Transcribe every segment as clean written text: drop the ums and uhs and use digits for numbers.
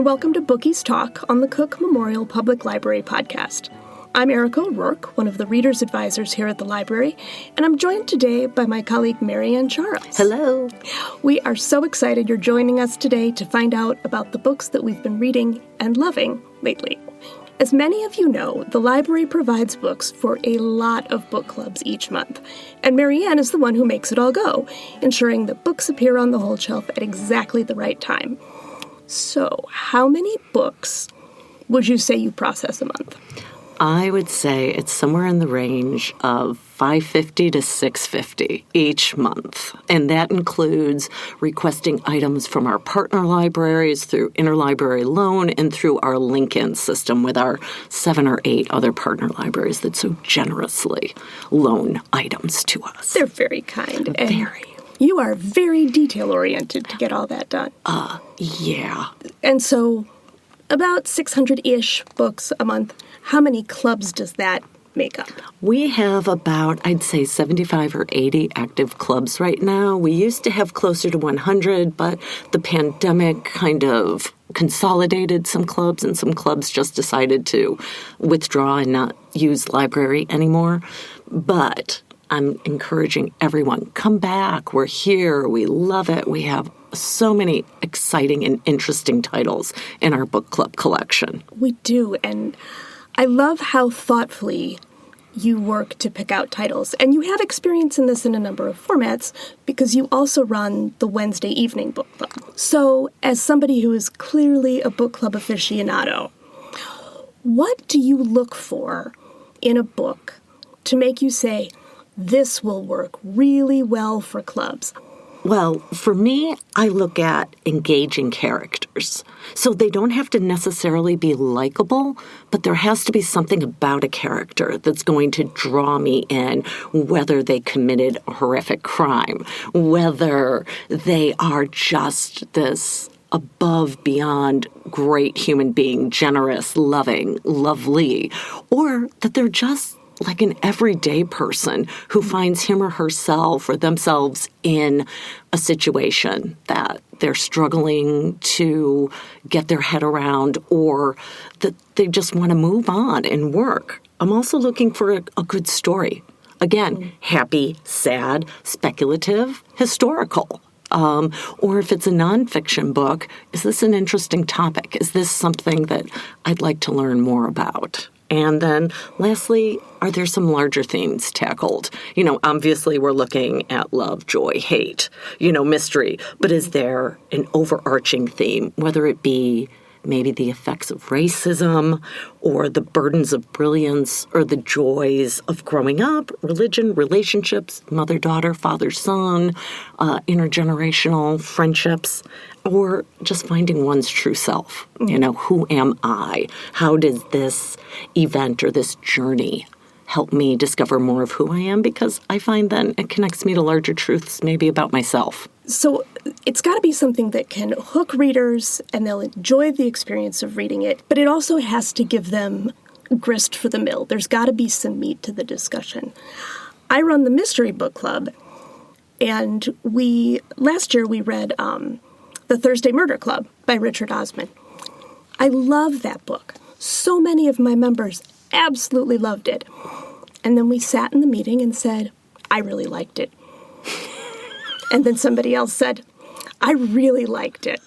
welcome to Bookies Talk on the Cook Memorial Public Library podcast. I'm Erica O'Rourke, one of the Reader's Advisors here at the library, and I'm joined today by my colleague Marianne Charles. Hello. We are so excited you're joining us today to find out about the books that we've been reading and loving lately. As many of you know, the library provides books for a lot of book clubs each month, and Marianne is the one who makes it all go, ensuring that books appear on the whole shelf at exactly the right time. So, how many books would you say you process a month? I would say it's somewhere in the range of 550 to 650 each month. And that includes requesting items from our partner libraries through interlibrary loan and through our link-in system with our 7 or 8 other partner libraries that so generously loan items to us. They're very kind. Very. You are very detail-oriented to get all that done. Yeah. And so, about 600-ish books a month. How many clubs does that make up? We have about, I'd say, 75 or 80 active clubs right now. We used to have closer to 100, but the pandemic kind of consolidated some clubs, and some clubs just decided to withdraw and not use library anymore. But I'm encouraging everyone, come back. We're here. We love it. We have so many exciting and interesting titles in our book club collection. We do, and I love how thoughtfully you work to pick out titles. And you have experience in this in a number of formats because you also run the Wednesday evening book club. So, as somebody who is clearly a book club aficionado, what do you look for in a book to make you say, this will work really well for clubs? Well, for me, I look at engaging characters. So they don't have to necessarily be likable, but there has to be something about a character that's going to draw me in, whether they committed a horrific crime, whether they are just this above, beyond great human being, generous, loving, lovely, or that they're just like an everyday person who finds him or herself or themselves in a situation that they're struggling to get their head around, or that they just want to move on and work. I'm also looking for a good story. Again, happy, sad, speculative, historical. Or if it's a nonfiction book, is this an interesting topic? Is this something that I'd like to learn more about? And then lastly, are there some larger themes tackled? Obviously we're looking at love, joy, hate, mystery. But is there an overarching theme, whether it be maybe the effects of racism or the burdens of brilliance or the joys of growing up, religion, relationships, mother-daughter, father-son, intergenerational friendships, or just finding one's true self. Who am I? How does this event or this journey help me discover more of who I am? Because I find then it connects me to larger truths, maybe about myself. So it's got to be something that can hook readers and they'll enjoy the experience of reading it, but it also has to give them grist for the mill. There's got to be some meat to the discussion. I run the Mystery Book Club, and last year we read The Thursday Murder Club by Richard Osman. I love that book. So many of my members absolutely loved it. And then we sat in the meeting and said, I really liked it. And then somebody else said, I really liked it.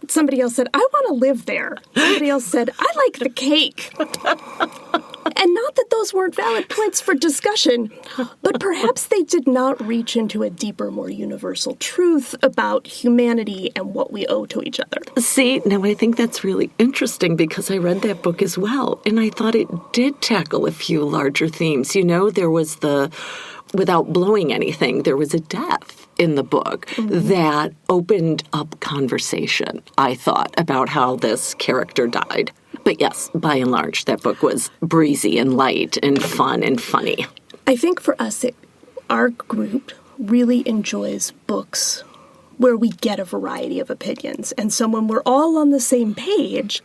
Somebody else said, I want to live there. Somebody else said, I like the cake. And not that those weren't valid points for discussion, but perhaps they did not reach into a deeper, more universal truth about humanity and what we owe to each other. See, now I think that's really interesting because I read that book as well, and I thought it did tackle a few larger themes. There was without blowing anything, there was a death in the book that opened up conversation, I thought, about how this character died. But yes, by and large, that book was breezy and light and fun and funny. I think for us, our group really enjoys books where we get a variety of opinions. And so when we're all on the same page,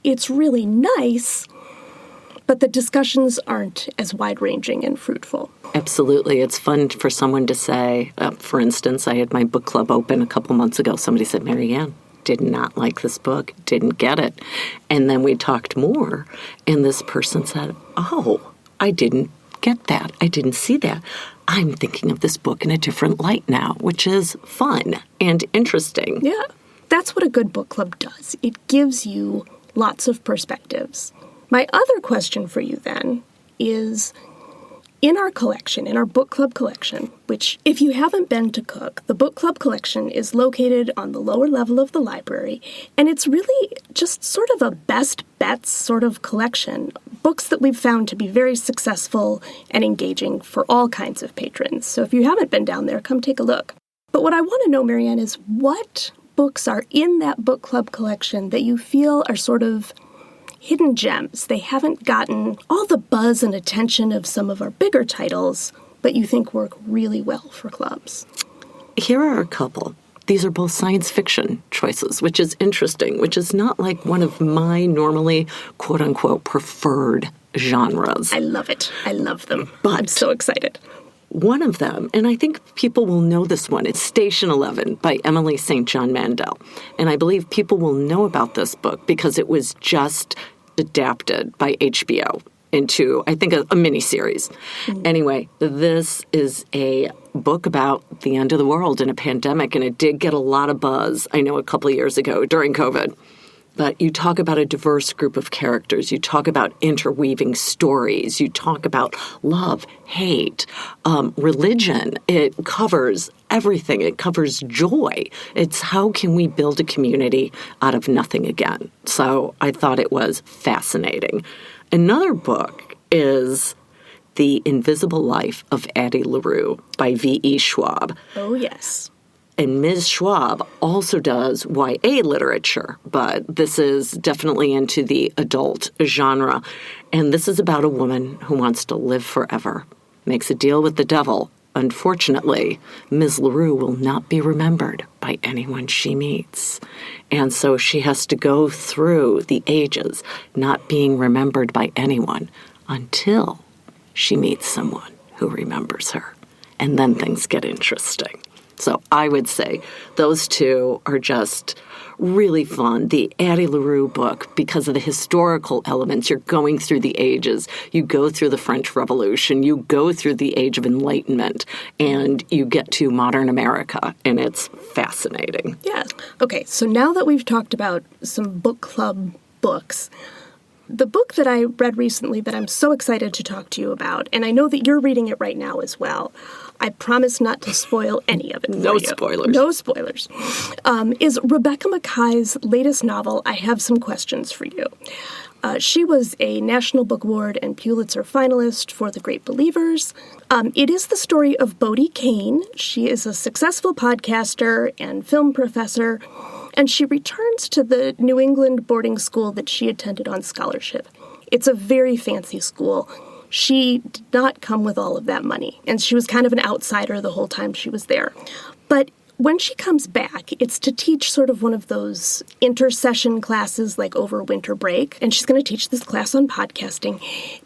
it's really nice, but the discussions aren't as wide-ranging and fruitful. Absolutely. It's fun for someone to say, for instance, I had my book club open a couple months ago. Somebody said, Marianne, did not like this book, didn't get it. And then we talked more, and this person said, oh, I didn't get that. I didn't see that. I'm thinking of this book in a different light now, which is fun and interesting. Yeah, that's what a good book club does. It gives you lots of perspectives. My other question for you then is, in our collection, in our book club collection, which if you haven't been to Cook, the book club collection is located on the lower level of the library, and it's really just sort of a best bets sort of collection. Books that we've found to be very successful and engaging for all kinds of patrons. So if you haven't been down there, come take a look. But what I want to know, Marianne, is what books are in that book club collection that you feel are sort of hidden gems. They haven't gotten all the buzz and attention of some of our bigger titles, but you think work really well for clubs. Here are a couple. These are both science fiction choices, which is interesting, which is not like one of my normally, quote-unquote, preferred genres. I love it. I love them. But I'm so excited. One of them, and I think people will know this one, it's Station 11 by Emily St. John Mandel. And I believe people will know about this book because it was just adapted by HBO into, I think, a miniseries. Anyway, this is a book about the end of the world in a pandemic, and it did get a lot of buzz, I know, a couple of years ago during COVID. But you talk about a diverse group of characters. You talk about interweaving stories. You talk about love, hate, religion. It covers everything. It covers joy. It's how can we build a community out of nothing again. So I thought it was fascinating. Another book is The Invisible Life of Addie LaRue by V.E. Schwab. Oh, yes. And Ms. Schwab also does YA literature, but this is definitely into the adult genre. And this is about a woman who wants to live forever, makes a deal with the devil. Unfortunately, Ms. LaRue will not be remembered by anyone she meets. And so she has to go through the ages not being remembered by anyone until she meets someone who remembers her. And then things get interesting. So I would say those two are just really fun. The Addie LaRue book, because of the historical elements, you're going through the ages. You go through the French Revolution. You go through the Age of Enlightenment, and you get to modern America, and it's fascinating. Yeah. Okay, so now that we've talked about some book club books, the book that I read recently that I'm so excited to talk to you about, and I know that you're reading it right now as well, I promise not to spoil any of it for you. No spoilers. No spoilers. Is Rebecca Mackay's latest novel, I Have Some Questions for You. She was a National Book Award and Pulitzer finalist for The Great Believers. It is the story of Bodie Kane. She is a successful podcaster and film professor, and she returns to the New England boarding school that she attended on scholarship. It's a very fancy school. She did not come with all of that money, and she was kind of an outsider the whole time she was there. But when she comes back, it's to teach sort of one of those intersession classes like over winter break, and she's going to teach this class on podcasting.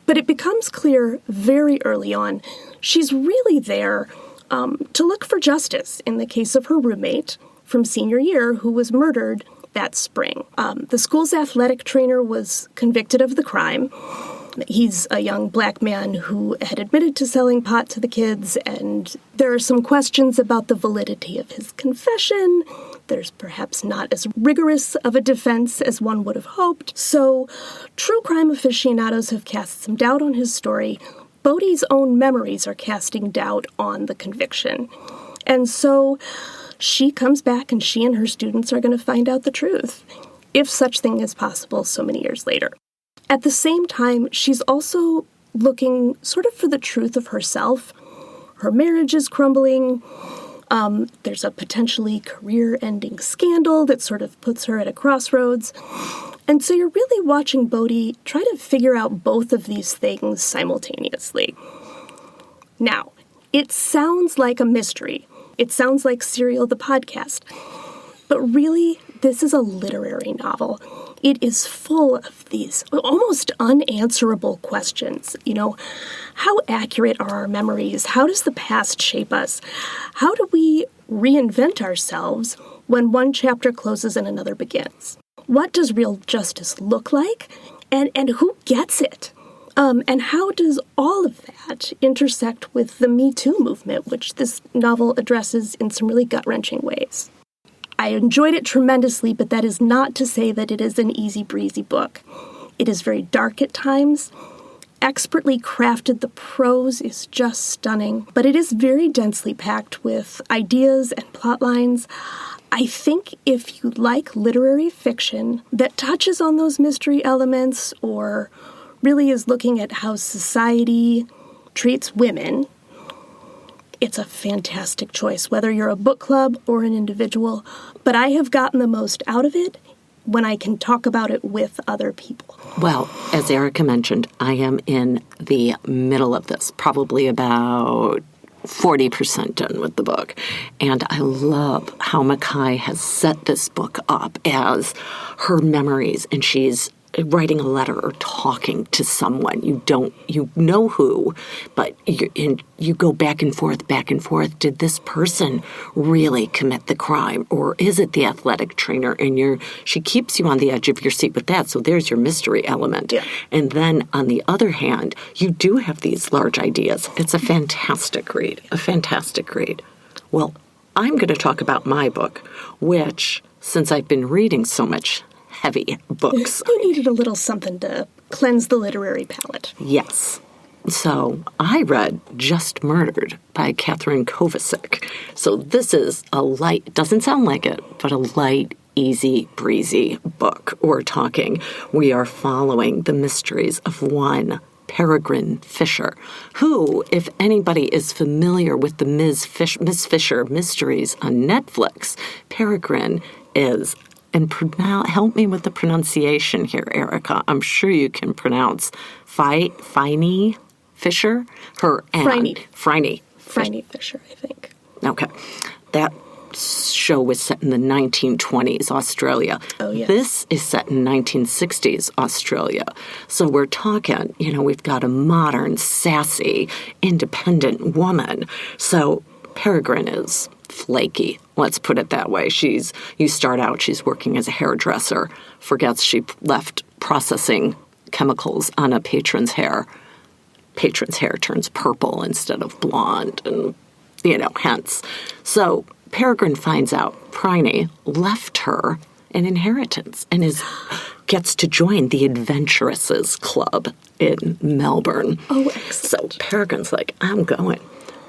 But it becomes clear very early on she's really there to look for justice in the case of her roommate from senior year who was murdered that spring. The school's athletic trainer was convicted of the crime. He's a young black man who had admitted to selling pot to the kids, and there are some questions about the validity of his confession. There's perhaps not as rigorous of a defense as one would have hoped. So true crime aficionados have cast some doubt on his story. Bodie's own memories are casting doubt on the conviction. And so she comes back, and she and her students are going to find out the truth, if such thing is possible so many years later. At the same time, she's also looking sort of for the truth of herself. Her marriage is crumbling. There's a potentially career-ending scandal that sort of puts her at a crossroads. And so you're really watching Bodie try to figure out both of these things simultaneously. Now, it sounds like a mystery. It sounds like Serial the Podcast. But really, this is a literary novel. It is full of these almost unanswerable questions. You know, how accurate are our memories? How does the past shape us? How do we reinvent ourselves when one chapter closes and another begins. What does real justice look like? And who gets it? And how does all of that intersect with the Me Too movement, which this novel addresses in some really gut-wrenching ways? I enjoyed it tremendously, but that is not to say that it is an easy breezy book. It is very dark at times. Expertly crafted, the prose is just stunning, but it is very densely packed with ideas and plot lines. I think if you like literary fiction that touches on those mystery elements or really is looking at how society treats women, it's a fantastic choice, whether you're a book club or an individual. But I have gotten the most out of it when I can talk about it with other people. Well, as Erica mentioned, I am in the middle of this, probably about 40% done with the book. And I love how Mackay has set this book up as her memories, and she's writing a letter or talking to someone. You know who, but you go back and forth. Did this person really commit the crime, or is it the athletic trainer? And she keeps you on the edge of your seat with that. So there's your mystery element. Yeah. And then on the other hand, you do have these large ideas. It's a fantastic read. Well, I'm going to talk about my book, which, since I've been reading so much heavy books. You needed a little something to cleanse the literary palate. Yes. So I read Just Murdered by Catherine Kovacic. So this is a light, doesn't sound like it, but a light, easy, breezy book. We are following the mysteries of one Peregrine Fisher, who, if anybody is familiar with the Miss Fisher mysteries on Netflix, Peregrine is, and help me with the pronunciation here, Erica. I'm sure you can pronounce Phryne Fisher? Phryne Fisher, I think. Okay. That show was set in the 1920s Australia. Oh, yes. This is set in 1960s Australia. So we're talking, we've got a modern, sassy, independent woman. So Peregrine is flaky. Let's put it that way. You start out, she's working as a hairdresser, forgets she left processing chemicals on a patron's hair. Patron's hair turns purple instead of blonde, and, hence. So Peregrine finds out Phryne left her an inheritance and gets to join the Adventuresses Club in Melbourne. Oh, excellent. So Peregrine's like, I'm going.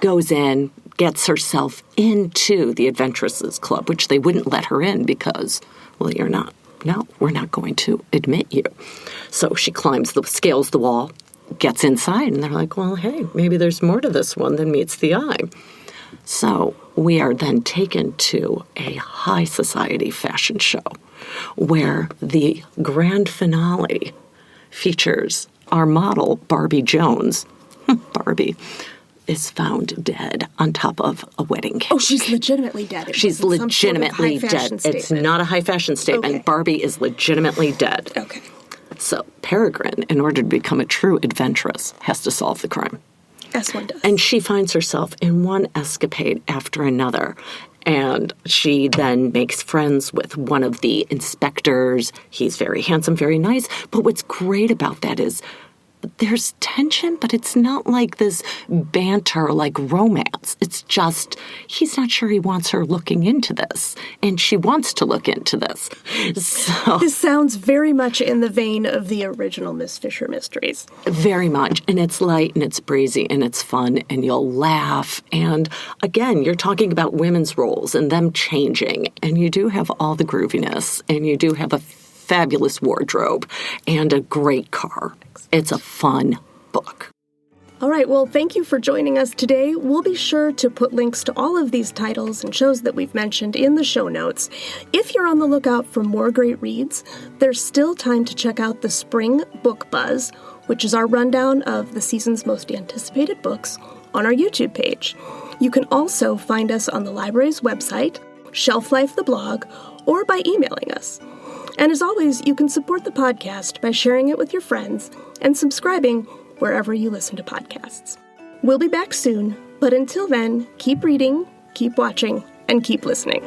Goes in, gets herself into the Adventuresses Club, which they wouldn't let her in because, well, we're not going to admit you. So she scales the wall, gets inside, and they're like, well, hey, maybe there's more to this one than meets the eye. So we are then taken to a high society fashion show where the grand finale features our model, Barbie Jones. Barbie is found dead on top of a wedding cake. Oh, she's legitimately dead. She's legitimately dead. It's not a high fashion statement. Okay. Barbie is legitimately dead. Okay. So Peregrine, in order to become a true adventuress, has to solve the crime. As one does. And she finds herself in one escapade after another. And she then makes friends with one of the inspectors. He's very handsome, very nice. But what's great about that is there's tension, but it's not like this banter, like romance. It's just, he's not sure he wants her looking into this, and she wants to look into this. So this sounds very much in the vein of the original Miss Fisher mysteries. Very much, and it's light, and it's breezy, and it's fun, and you'll laugh. And again, you're talking about women's roles and them changing, and you do have all the grooviness, and you do have a fabulous wardrobe and a great car. It's a fun book. All right, well, thank you for joining us today. We'll be sure to put links to all of these titles and shows that we've mentioned in the show notes. If you're on the lookout for more great reads, there's still time to check out the Spring Book Buzz, which is our rundown of the season's most anticipated books, on our YouTube page. You can also find us on the library's website, Shelf Life the blog, or by emailing us. And as always, you can support the podcast by sharing it with your friends and subscribing wherever you listen to podcasts. We'll be back soon, but until then, keep reading, keep watching, and keep listening.